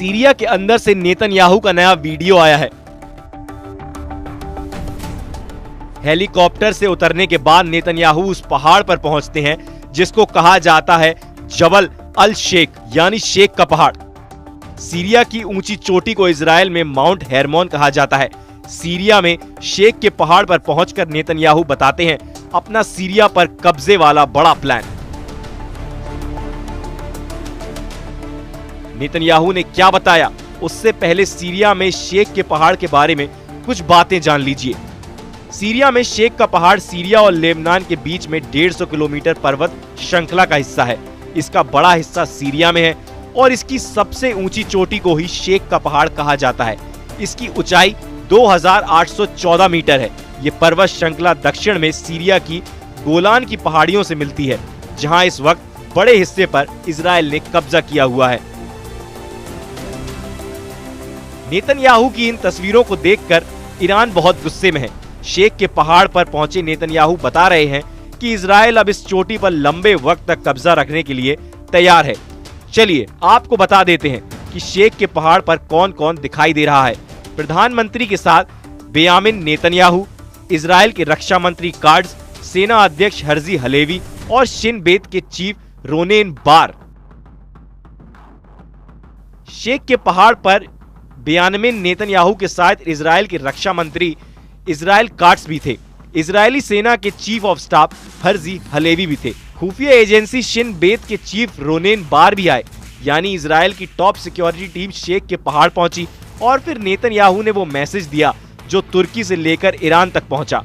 Syria के अंदर से नेतन्याहू का नया वीडियो आया है। हेलीकॉप्टर से उतरने के बाद नेतन्याहू उस पहाड़ पर पहुंचते हैं जिसको कहा जाता है जबल अल शेख यानी शेख का पहाड़। सीरिया की ऊंची चोटी को इजराइल में माउंट हेरमोन कहा जाता है। सीरिया में शेख के पहाड़ पर पहुंचकर नेतन्याहू बताते हैं अपना सीरिया पर कब्जे वाला बड़ा प्लान। नेतन्याहू ने क्या बताया, उससे पहले सीरिया में शेख के पहाड़ के बारे में कुछ बातें जान लीजिए। सीरिया में शेख का पहाड़ सीरिया और लेबनान के बीच में 150 किलोमीटर पर्वत श्रृंखला का हिस्सा है। इसका बड़ा हिस्सा सीरिया में है और इसकी सबसे ऊंची चोटी को ही शेख का पहाड़ कहा जाता है। इसकी ऊंचाई 2814 मीटर है। ये पर्वत श्रृंखला दक्षिण में सीरिया की गोलान की पहाड़ियों से मिलती है, जहां इस वक्त बड़े हिस्से पर इजराइल ने कब्जा किया हुआ है। नेतन्याहू की इन तस्वीरों को देखकर ईरान बहुत गुस्से में है। शेख के पहाड़ पर पहुंचे नेतन्याहू बता रहे हैं कि इजराइल अब इस चोटी पर लंबे वक्त तक कब्जा रखने के लिए तैयार है। चलिए आपको बता देते हैं कि शेख के पहाड़ पर कौन कौन दिखाई दे रहा है। प्रधानमंत्री के साथ बेंयामिन नेतन्याहू, इजराइल के रक्षा मंत्री काट्ज, सेना अध्यक्ष हर्जी हलेवी और शिन बेत के चीफ रोनेन बार। शेख के पहाड़ पर बेंयामिन नेतन्याहू के साथ इजराइल के रक्षा मंत्री इजराइल काट्ज भी थे। इजरायली सेना के chief of staff Herzi Halevi भी थे। खुफिया एजेंसी शिन बेत के चीफ रोनेन बार भी आए। यानी इजराइल की टॉप सिक्योरिटी टीम शेख के पहाड़ पहुंची और फिर नेतन्याहू ने वो मैसेज दिया जो तुर्की से लेकर ईरान तक पहुंचा।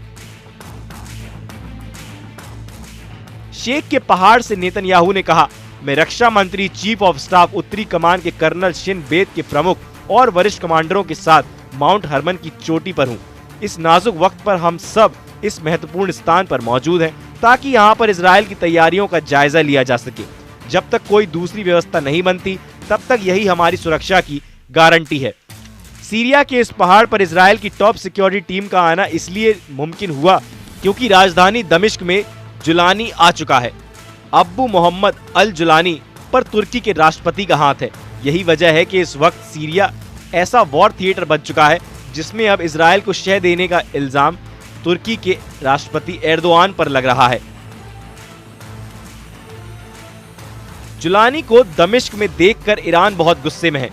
शेख के पहाड़ से नेतन्याहू ने कहा, मैं रक्षा मंत्री, चीफ ऑफ स्टाफ, उत्तरी कमान के कर्नल शिन बेत के प्रमुख और वरिष्ठ कमांडरों के साथ माउंट हरमन की चोटी पर हूं। इस नाजुक वक्त पर हम सब इस महत्वपूर्ण स्थान पर मौजूद हैं ताकि यहां पर इजराइल की तैयारियों का जायजा लिया जा सके। जब तक कोई दूसरी व्यवस्था नहीं बनती तब तक यही हमारी सुरक्षा की गारंटी है। सीरिया के इस पहाड़ पर इजराइल की टॉप सिक्योरिटी टीम का आना इसलिए मुमकिन हुआ क्योंकि राजधानी दमिश्क में जुलानी आ चुका है। अब्बू मोहम्मद अल जुलानी पर तुर्की के राष्ट्रपति का हाथ है। यही वजह है कि इस वक्त सीरिया ऐसा वॉर थिएटर बन चुका है जिसमें अब इजराइल को शह देने का इल्जाम तुर्की के राष्ट्रपति एर्दोआन पर लग रहा है। जुलानी को दमिश्क में देखकर ईरान बहुत गुस्से में है।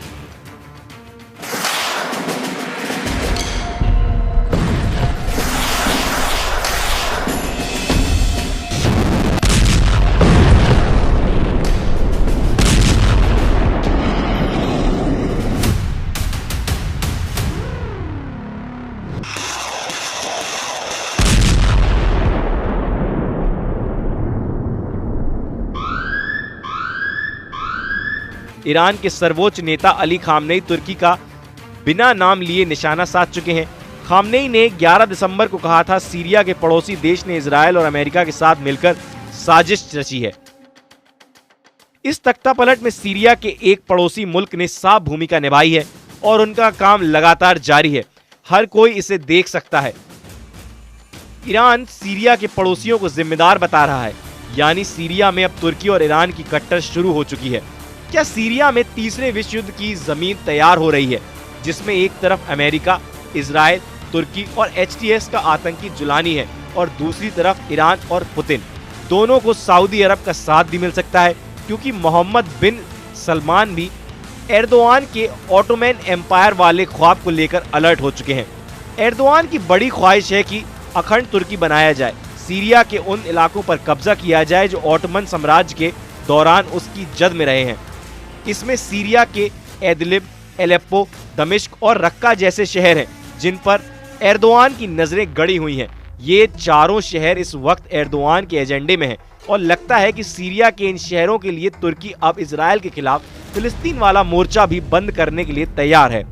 ईरान के सर्वोच्च नेता अली खामनेई तुर्की का बिना नाम लिए निशाना साध चुके हैं। खामनेई ने 11 दिसंबर को कहा था सीरिया के पड़ोसी देश ने इजराइल और अमेरिका के साथ मिलकर साजिश रची है। इस तख्तापलट में सीरिया के एक पड़ोसी मुल्क ने साफ भूमिका निभाई है और उनका काम लगातार जारी है। हर कोई इसे देख सकता है। ईरान सीरिया के पड़ोसियों को जिम्मेदार बता रहा है। यानी सीरिया में अब तुर्की और ईरान की कट्टर शुरू हो चुकी है। क्या सीरिया में तीसरे विश्व युद्ध की जमीन तैयार हो रही है, जिसमें एक तरफ अमेरिका, इजराइल, तुर्की और HTS का आतंकी जुलानी है और दूसरी तरफ ईरान और पुतिन। दोनों को सऊदी अरब का साथ भी मिल सकता है क्योंकि मोहम्मद बिन सलमान भी एर्दोआन के ऑटोमन एम्पायर वाले ख्वाब को लेकर अलर्ट हो चुके हैं। एर्दोआन की बड़ी ख्वाहिश है कि अखंड तुर्की बनाया जाए, सीरिया के उन इलाकों पर कब्जा किया जाए जो ऑटोमन साम्राज्य के दौरान उसकी जद में रहे हैं। इसमें सीरिया के एदलिब, एलेप्पो, दमिश्क और रक्का जैसे शहर हैं जिन पर एर्दोआन की नजरें गड़ी हुई हैं। ये चारों शहर इस वक्त एर्दोआन के एजेंडे में हैं और लगता है कि सीरिया के इन शहरों के लिए तुर्की अब इजराइल के खिलाफ फिलिस्तीन वाला मोर्चा भी बंद करने के लिए तैयार है।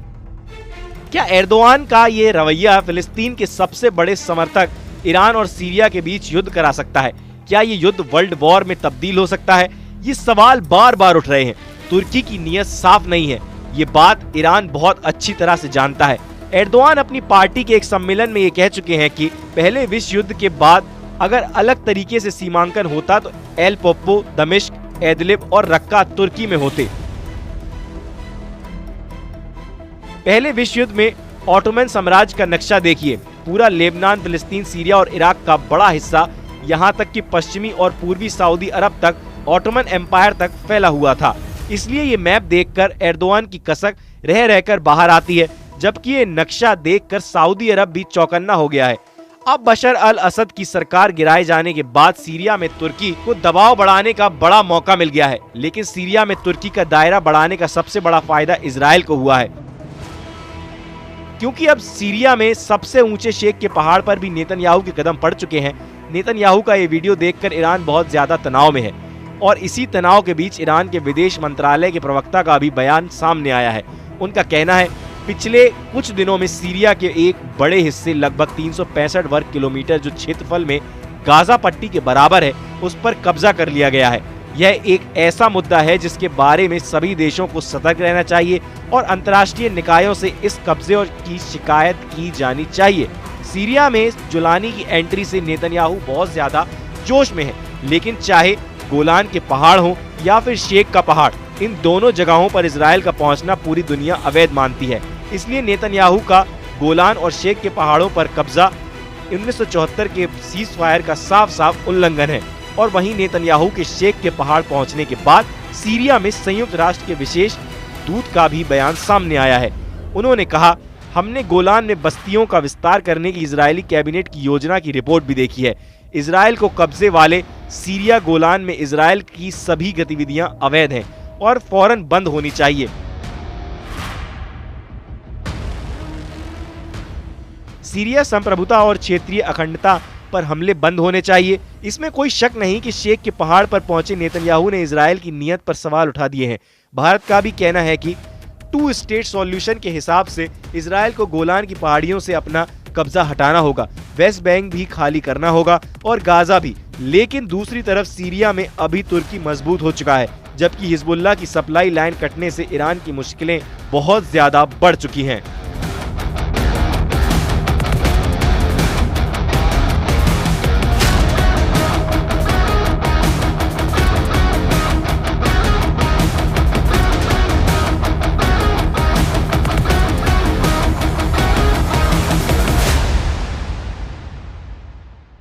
क्या एर्दोआन का ये रवैया फिलिस्तीन के सबसे बड़े समर्थक ईरान और सीरिया के बीच युद्ध करा सकता है? क्या ये युद्ध वर्ल्ड वॉर में तब्दील हो सकता है? ये सवाल बार बार उठ रहे हैं। तुर्की की नीयत साफ नहीं है, ये बात ईरान बहुत अच्छी तरह से जानता है। एर्दोआन अपनी पार्टी के एक सम्मेलन में ये कह चुके हैं कि पहले विश्व युद्ध के बाद अगर अलग तरीके से सीमांकन होता तो एल पोप्पो, दमिश्क, एदलिब और रक्का तुर्की में होते। पहले विश्व युद्ध में ऑटोमन साम्राज्य का नक्शा देखिए। पूरा लेबनान, फिलिस्तीन, सीरिया और इराक का बड़ा हिस्सा, यहाँ तक कि पश्चिमी और पूर्वी सऊदी अरब तक ऑटोमन एम्पायर तक फैला हुआ था। इसलिए ये मैप देखकर एर्दोआन की कसक रह रहकर बाहर आती है, जबकि ये नक्शा देखकर सऊदी अरब भी चौकन्ना हो गया है। अब बशर अल असद की सरकार गिराए जाने के बाद सीरिया में तुर्की को दबाव बढ़ाने का बड़ा मौका मिल गया है, लेकिन सीरिया में तुर्की का दायरा बढ़ाने का सबसे बड़ा फायदा इजराइल को हुआ है, क्योंकि अब सीरिया में सबसे ऊंचे शेख के पहाड़ पर भी नेतन्याहू के कदम पड़ चुके हैं। नेतन्याहू का ये वीडियो देखकर ईरान बहुत ज्यादा तनाव में है और इसी तनाव के बीच ईरान के विदेश मंत्रालय के प्रवक्ता का भी बयान सामने आया है। उनका कहना है, पिछले कुछ दिनों में सीरिया के एक बड़े हिस्से, लगभग 365 वर्ग किलोमीटर, जो क्षेत्रफल में गाजा पट्टी के बराबर है, उस पर कब्जा कर लिया गया है। यह एक ऐसा मुद्दा है जिसके बारे में सभी देशों को सतर्क रहना चाहिए और अंतर्राष्ट्रीय निकायों से इस कब्जे की शिकायत की जानी चाहिए। सीरिया में जुलानी की एंट्री से नेतन्याहू बहुत ज्यादा जोश में है, लेकिन चाहे गोलान के पहाड़ हो या फिर शेख का पहाड़, इन दोनों जगहों पर इजराइल का पहुंचना पूरी दुनिया अवैध मानती है। इसलिए नेतन्याहू का गोलान और शेख के पहाड़ों पर कब्जा 1974 के सीज फायर का साफ साफ उल्लंघन है। और वहीं नेतन्याहू के शेख के पहाड़ पहुंचने के बाद सीरिया में संयुक्त राष्ट्र के विशेष दूत का भी बयान सामने आया है। उन्होंने कहा, हमने गोलान में बस्तियों का विस्तार करने की इजरायली कैबिनेट की योजना की रिपोर्ट भी देखी है। इजराइल को कब्जे वाले सीरिया गोलान में इजराइल की सभी गतिविधियां अवैध हैं और फौरन बंद होनी चाहिए। सीरिया संप्रभुता और क्षेत्रीय अखंडता पर हमले बंद होने चाहिए। इसमें कोई शक नहीं कि शेख के पहाड़ पर पहुंचे नेतन्याहू ने इजराइल की नीयत पर सवाल उठा दिए हैं। भारत का भी कहना है कि 2 स्टेट सॉल्यूशन के हिसाब से इजराइल को गोलान की पहाड़ियों से अपना कब्जा हटाना होगा, वेस्ट बैंक भी खाली करना होगा और गाजा भी। लेकिन दूसरी तरफ सीरिया में अभी तुर्की मजबूत हो चुका है, जबकि हिजबुल्लाह की सप्लाई लाइन कटने से ईरान की मुश्किलें बहुत ज्यादा बढ़ चुकी हैं।